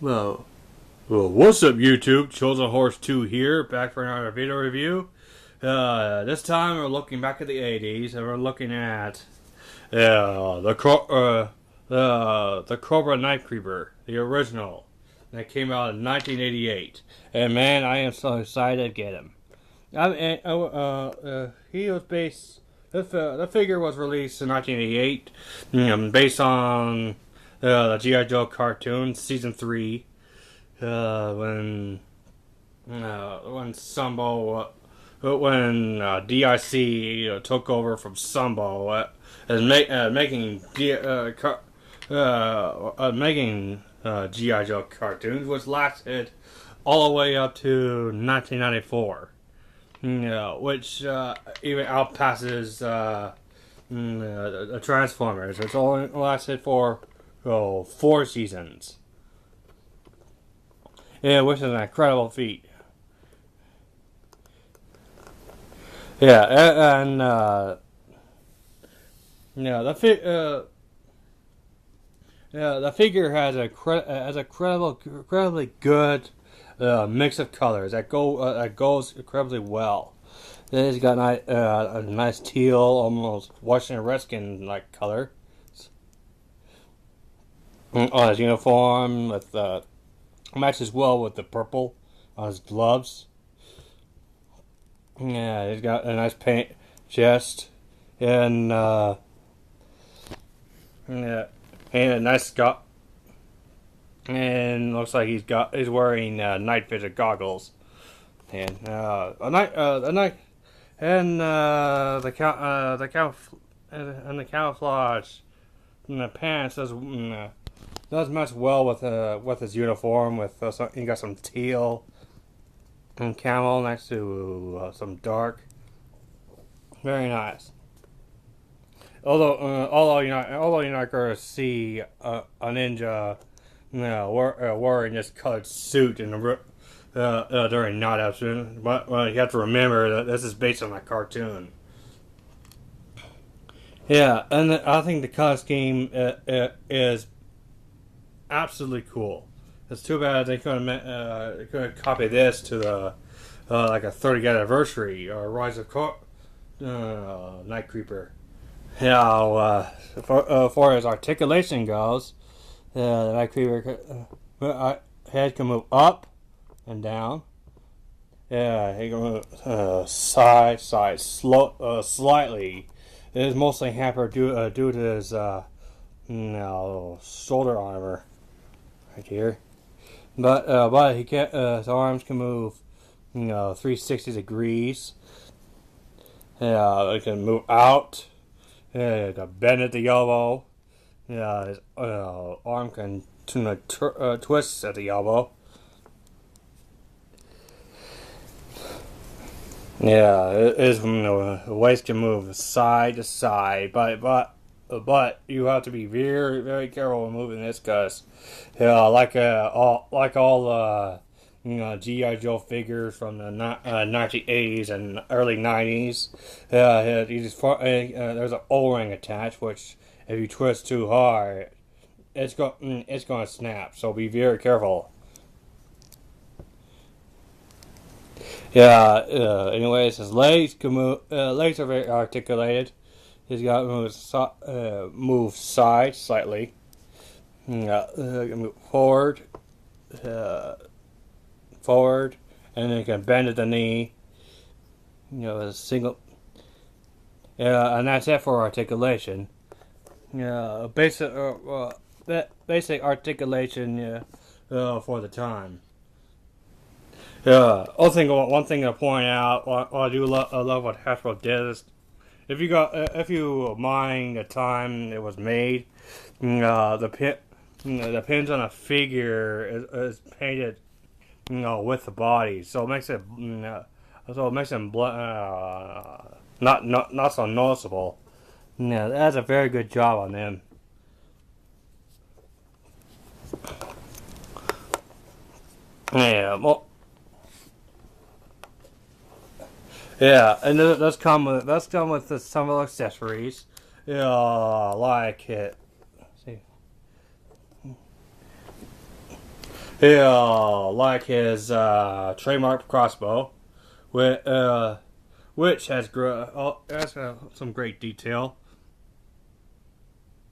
Well, what's up, YouTube? Chosen Horse 2 here, back for another video review. This time we're looking back at the 80s, and we're looking at the Cobra Night Creeper, the original, that came out in 1988. And man, I am so excited to get him. He was based. The figure was released in 1988, based on the G.I. Joe cartoon, season 3. When Sambo, when DIC took over from Sambo, making GI Joe cartoons, which lasted all the way up to 1994. Which even outpasses the Transformers. It's only lasted for 4 seasons. Yeah, which is an incredible feat. Yeah, and the figure has incredibly good mix of colors that goes incredibly well. He's got a nice teal, almost Washington Redskin like color on his uniform, with matches well with the purple on his gloves. Yeah, he's got a nice paint chest and yeah, and a nice scarf. And looks like he's wearing night vision goggles, and the camouflage and the pants does match well with his uniform. He got some teal and camel next to some dark. Very nice. Although you're not going to see a ninja, wearing this colored suit during night afternoon. But you have to remember that this is based on a cartoon. Yeah, and I think the color scheme is absolutely cool. It's too bad they couldn't copy this to the like a 30th anniversary or Rise of Night Creeper. Yeah, for his articulation goes, the Night Creeper head can move up and down. Yeah, he can move slightly. It is mostly hampered due to his shoulder armor right here. But he can his arms can move 360 degrees. Yeah, it can move out. Yeah, it can bend at the elbow. Yeah, his arm can twist at the elbow. Yeah, his waist can move side to side, but you have to be very, very careful when moving this, cause like all G.I. Joe figures from the 1980s and early 90s. There's an O-ring attached, which if you twist too hard, it's going to snap. So be very careful. Yeah. Anyways, his legs can move. Legs are very articulated. He's got to move side slightly. Move forward. Forward, and then you can bend at the knee. A single. And that's it for articulation. Basic articulation. For the time. One thing to point out. I love what Hasbro did is, if you mind the time it was made, the pins on a figure is painted, with the body, so it makes it not so noticeable. Yeah, that's a very good job on them. Yeah, well, yeah, and that's come with some of the accessories. Like it. See. like his trademark crossbow, which has some great detail.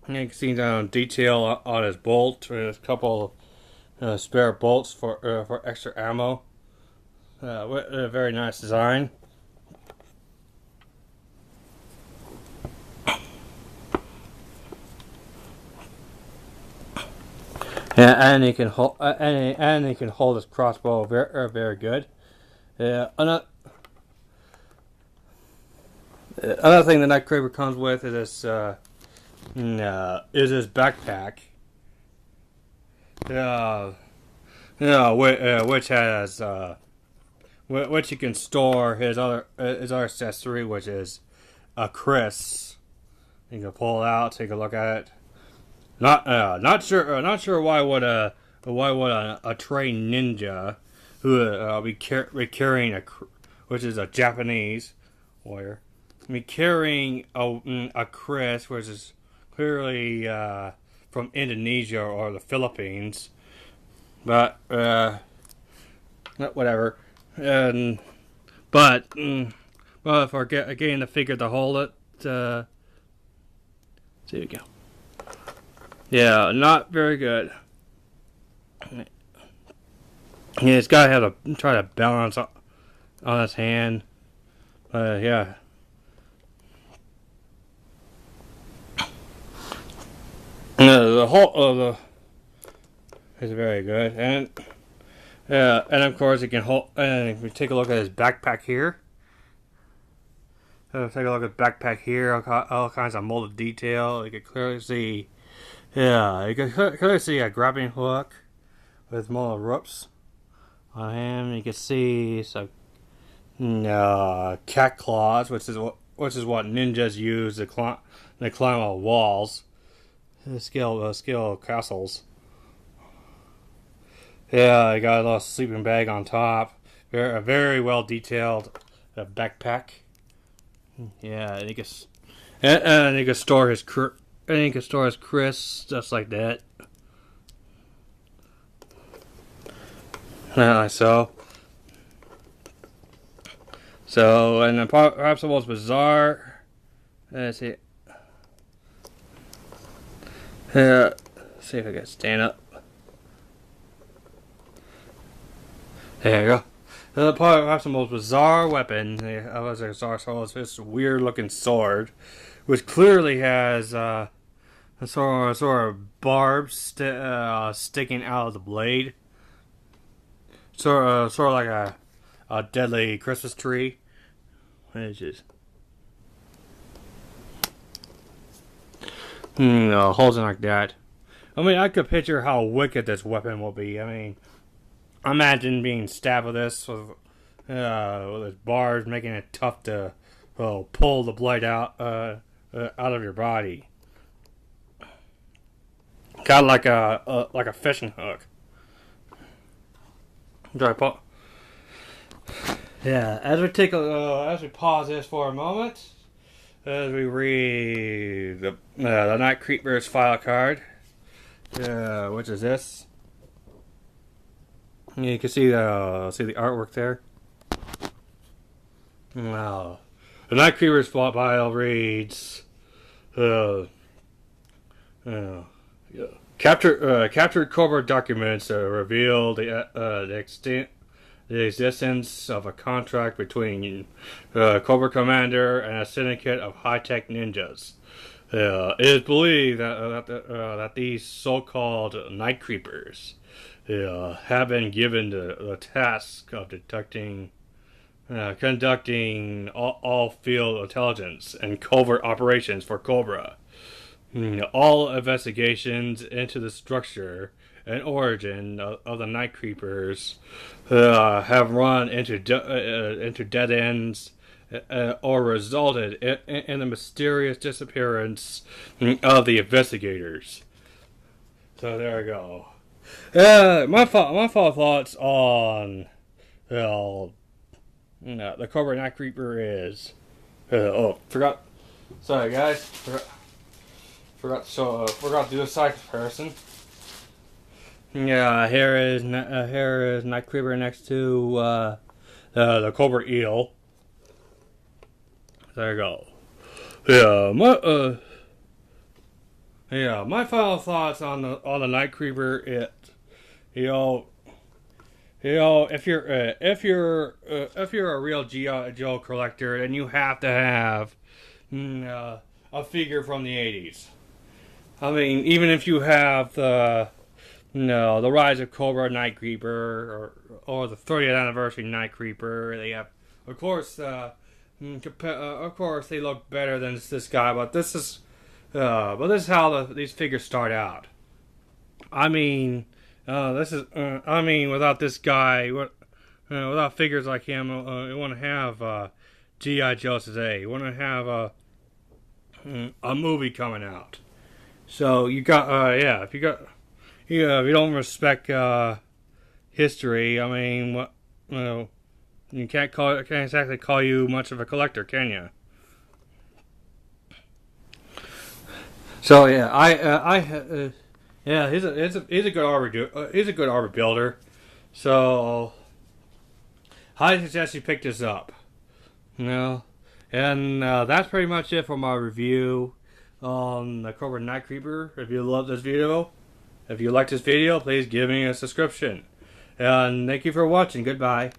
You can see detail on his bolt. There's a couple spare bolts for extra ammo. With a very nice design. And he can hold and he can hold his crossbow very good. Another thing the Night Creeper comes with is this is his backpack. Which has which you can store his other accessory, which is a Chris. You can pull it out, take a look at it. Not sure why would a trained ninja who be carrying which is a Japanese warrior, be carrying a Chris, which is clearly from Indonesia or the Philippines, but whatever. But for getting the figure to hold it, there you go. Yeah, not very good. He's got to have to try to balance on his hand. Yeah. The whole is very good, and of course he can hold. And if we take a look at his backpack here, take a look at the backpack here. All kinds of molded detail. You can clearly see. Yeah, you can clearly see a grabbing hook with molded ropes on him. You can see some cat claws, which is what ninjas use to climb on walls, scale castles. Yeah, you got a little sleeping bag on top. A very well detailed backpack. Yeah, and you can store his Chris just like that. So, and then perhaps the most bizarre. Let's see. See if I can stand up. There you go. Perhaps the most bizarre weapon of this weird looking sword, which clearly has a sort of barbs sticking out of the blade. Sort of like a deadly Christmas tree. Which is holding like that. I mean, I could picture how wicked this weapon will be. I mean, imagine being stabbed with this with its barbs, making it tough to pull the blade out of your body. Kind of like a fishing hook. Yeah, as we pause this for a moment, as we read the Night Creeper's file card, which is this. You can see the artwork there. Wow, the Night Creeper's file reads, captured Cobra documents reveal the existence of a contract between Cobra Commander and a syndicate of high-tech ninjas. It is believed that these so-called Night Creepers have been given the task of conducting all field intelligence and covert operations for Cobra. All investigations into the structure and origin of the Night Creepers have run into dead ends or resulted in the mysterious disappearance of the investigators. So there we go. My final thoughts on the Cobra Night Creeper is forgot. Sorry guys, forgot to do a side comparison. Yeah, here is Night Creeper next to the Cobra Eel. There you go. My final thoughts on the Night Creeper. You know, if you're a real G.I. Joe collector, then you have to have a figure from the '80s. I mean, even if you have the Rise of Cobra Night Creeper or the 30th anniversary Night Creeper, they have, of course, of course they look better than this guy, but this is how these figures start out. I mean, without this guy, without figures like him, you want to have GI Joe today. You want to have a movie coming out. So you got, if you got, if you don't respect history, I mean, what, you can't exactly call you much of a collector, can you? So he's a good arbor builder. So I suggest you pick this up. And that's pretty much it for my review on the Cobra Night Creeper. If you love this video, if you like this video, please give me a subscription. And thank you for watching. Goodbye.